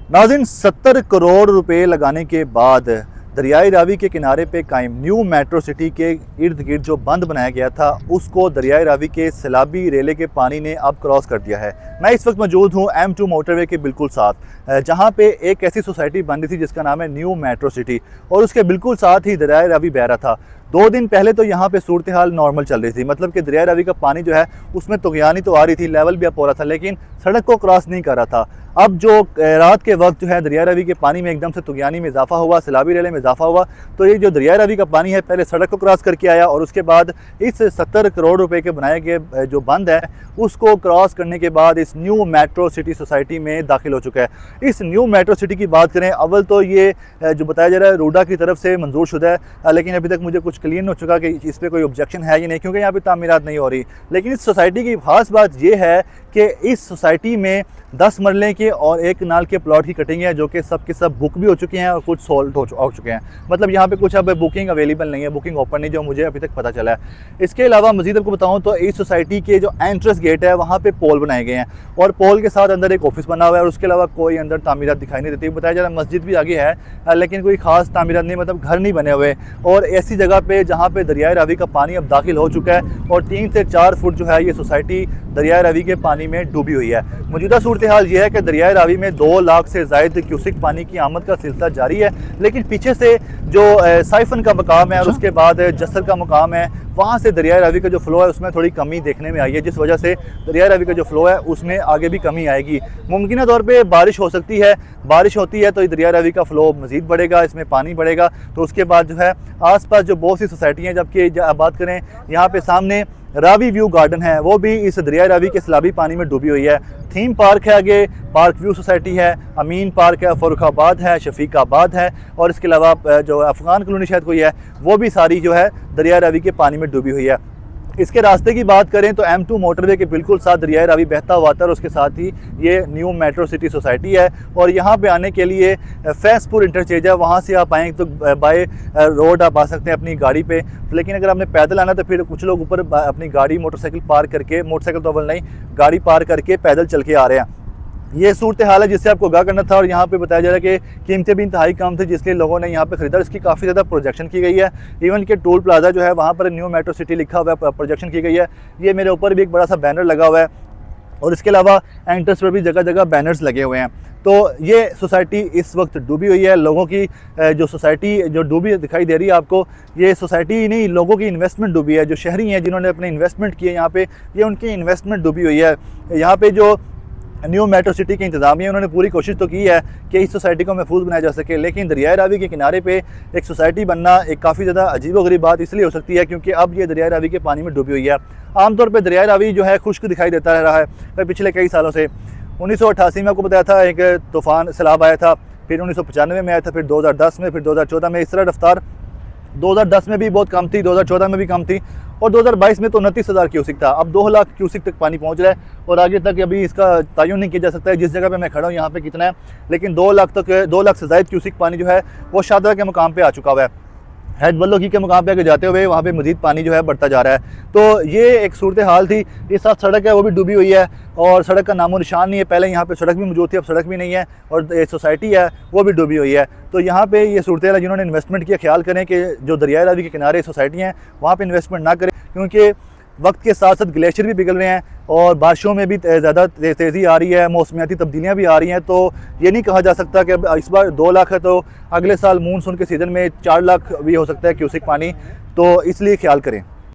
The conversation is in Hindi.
नाज़रीन 70 करोड़ रुपए लगाने के बाद दरियाई रावी के किनारे पे कायम न्यू मेट्रो सिटी के इर्द गिर्द जो बंद बनाया गया था उसको दरियाई रावी के सैलाबी रेले के पानी ने अब क्रॉस कर दिया है। मैं इस वक्त मौजूद हूँ M2 मोटरवे के बिल्कुल साथ, जहाँ पे एक ऐसी सोसाइटी बन रही थी जिसका नाम है न्यू मेट्रो सिटी और उसके बिल्कुल साथ ही दरियाई रावी बह रहा था। 2 दिन पहले तो यहाँ पे सूरत हाल नॉर्मल चल रही थी, मतलब कि दरिया रावी का पानी जो है उसमें तुगयानी तो आ रही थी, लेवल भी अप हो रहा था, लेकिन सड़क को क्रॉस नहीं कर रहा था। अब जो रात के वक्त जो है दरिया रावी के पानी में एकदम से तुगयानी में इजाफा हुआ, सैलाबी रेले में इजाफा हुआ, तो ये जो दरिया रावी का पानी है पहले सड़क को क्रॉस करके आया और उसके बाद इस 70 करोड़ रुपए के बनाए गए जो बंद है उसको क्रॉस करने के बाद इस न्यू मेट्रो सिटी सोसाइटी में दाखिल हो चुका है। इस न्यू मेट्रो सिटी की बात करें, अव्वल तो ये जो बताया जा रहा है रूडा की तरफ से मंजूर शुदा है, लेकिन अभी तक मुझे कुछ क्लियर नहीं हो चुका कि इस पर कोई ऑब्जेक्शन है या नहीं, क्योंकि यहाँ पे तामीरात नहीं हो रही। लेकिन इस सोसाइटी की खास बात यह है कि इस सोसाइटी में 10 मरले के और 1 कनाल के प्लॉट की कटिंग है, जो कि सब के सब बुक भी हो चुके हैं और कुछ सोल्ड हो चुके हैं। मतलब यहाँ पे कुछ अब बुकिंग अवेलेबल नहीं है, बुकिंग ओपन नहीं, जो मुझे अभी तक पता चला है। इसके अलावा मजीद आपको बताऊँ तो इस सोसाइटी के जो एंट्रेंस गेट है वहाँ पे पोल बनाए गए हैं और पोल के साथ अंदर एक ऑफिस बना हुआ है और उसके अलावा कोई अंदर तामीरात दिखाई नहीं देती। बताया जा रहा है मस्जिद भी आगे है, लेकिन कोई खास तामीरात नहीं, मतलब घर नहीं बने हुए। और ऐसी जगह पे जहाँ पे दरियाई रावी का पानी अब दाखिल हो चुका है और 3 से 4 फुट जो है ये सोसाइटी दरियाई रावी के पानी में डूबी हुई है। मौजूदा सूरत हाल ये है कि दरियाई रावी में 2 लाख से ज़ायद क्यूसिक पानी की आमद का सिलसिला जारी है, लेकिन पीछे से जो साइफन का मकाम है और उसके बाद जसर का मकाम है, वहाँ से दरियाई रावी का जो फ्लो है उसमें थोड़ी कमी देखने में आई है, जिस वजह से दरियाई रावी का जो फ्लो है उसमें आगे भी कमी आएगी। मुमकिन तौर पे बारिश हो सकती है, बारिश होती है तो दरियाई रावी का फ्लो मज़ीद बढ़ेगा, इसमें पानी बढ़ेगा, तो उसके बाद जो है आसपास जो बहुत सी सोसाइटी हैं, जबकि बात करें यहाँ पे सामने रावी व्यू गार्डन है, वो भी इस दरियाई रावी के सैलाबी पानी में डूबी हुई है। थीम पार्क है, आगे पार्क व्यू सोसाइटी है, अमीन पार्क है, फरुखाबाद है, शफीकाबाद है और इसके अलावा जो अफगान कॉलोनी शायद कोई है, वो भी सारी जो है दरियाई रावी के पानी में डूबी हुई है। इसके रास्ते की बात करें तो M2 मोटरवे के बिल्कुल साथ दरियाई रावी बहता हुआ था और उसके साथ ही ये न्यू मेट्रो सिटी सोसाइटी है और यहाँ पे आने के लिए फैसपुर इंटरचेंज है, वहाँ से आप आएँ तो बाय रोड आप आ सकते हैं अपनी गाड़ी पे। लेकिन अगर आपने पैदल आना तो फिर कुछ लोग ऊपर अपनी गाड़ी मोटरसाइकिल पार करके, मोटरसाइकिल तो अव्वल नहीं, गाड़ी पार करके पैदल चल के आ रहे हैं। ये सूरत हाल है जिससे आपको आगाह करना था। और यहाँ पे बताया जा रहा है कि कीमतें भी इंतहाई कम थी, जिसलिए लोगों ने यहाँ पे खरीदा। इसकी काफ़ी ज़्यादा प्रोजेक्शन की गई है। इवन के टोल प्लाजा जो है वहाँ पर न्यू मेट्रो सिटी लिखा हुआ है, प्रोजेक्शन की गई है। ये मेरे ऊपर भी एक बड़ा सा बैनर लगा हुआ है और इसके अलावा एंट्रेंस पर भी जगह जगह बैनर्स लगे हुए हैं। तो ये सोसाइटी इस वक्त डूबी हुई है। लोगों की जो सोसाइटी जो डूबी दिखाई दे रही है आपको, ये सोसाइटी नहीं, लोगों की इन्वेस्टमेंट डूबी है। जो शहरी हैं जिन्होंने अपने इन्वेस्टमेंट किए यहाँ पे, ये उनकी इन्वेस्टमेंट डूबी हुई है। यहाँ पे जो न्यू मेट्रो सिटी के इंतजामिया उन्होंने पूरी कोशिश तो की है कि इस सोसाइटी को महफूज बनाया जा सके, लेकिन दरियाई रावी के किनारे पे एक सोसाइटी बनना एक काफ़ी ज़्यादा अजीबोगरीब बात इसलिए हो सकती है क्योंकि अब ये दरियाई रावी के पानी में डूबी हुई है। आमतौर पे दरियाई रावी जो है खुश्क दिखाई देता रहा है पिछले कई सालों से। 1988 में आपको बताया था एक तूफ़ान सैलाब आया था, फिर 1995 में आया था, फिर 2010 में, फिर 2014 में। इस तरह रफ्तार 2010 में भी बहुत कम थी, 2014 में भी कम थी और 2022 में तो 29,000 क्यूसिक था। अब 2 लाख क्यूसिक तक पानी पहुंच रहा है और आगे तक अभी इसका तयन नहीं किया जा सकता है जिस जगह पे मैं खड़ा हूँ यहाँ पे कितना है, लेकिन 2 लाख तक, 2 लाख से ज़ायद क्यूसिक पानी जो है वो शादरा के मुकाम पे आ चुका हुआ है। हेड बल्लोकी के मुकाम पे आगे जाते हुए वहाँ पे मजीद पानी जो है बढ़ता जा रहा है। तो ये एक सूरत हाल थी। इस साथ सड़क है वो भी डूबी हुई है और सड़क का नामो निशान नहीं है। पहले यहाँ पे सड़क भी मौजूद थी, अब सड़क भी नहीं है और ये सोसाइटी है वो भी डूबी हुई है। तो यहाँ पे ये सूरत हाल है। जिन्होंने इन्वेस्टमेंट किया, ख्याल करें कि जो दरियाई रावी के किनारे सोसाइटी हैं वहाँ पर इन्वेस्टमेंट ना करें, क्योंकि वक्त के साथ साथ ग्लेशियर भी पिघल रहे हैं और बारिशों में भी ज़्यादा तेज़ी आ रही है, मौसमियाती तब्दीलियाँ भी आ रही हैं। तो ये नहीं कहा जा सकता कि इस बार 2 लाख है तो अगले साल मानसून के सीज़न में 4 लाख भी हो सकता है क्यूसिक पानी, तो इसलिए ख्याल करें।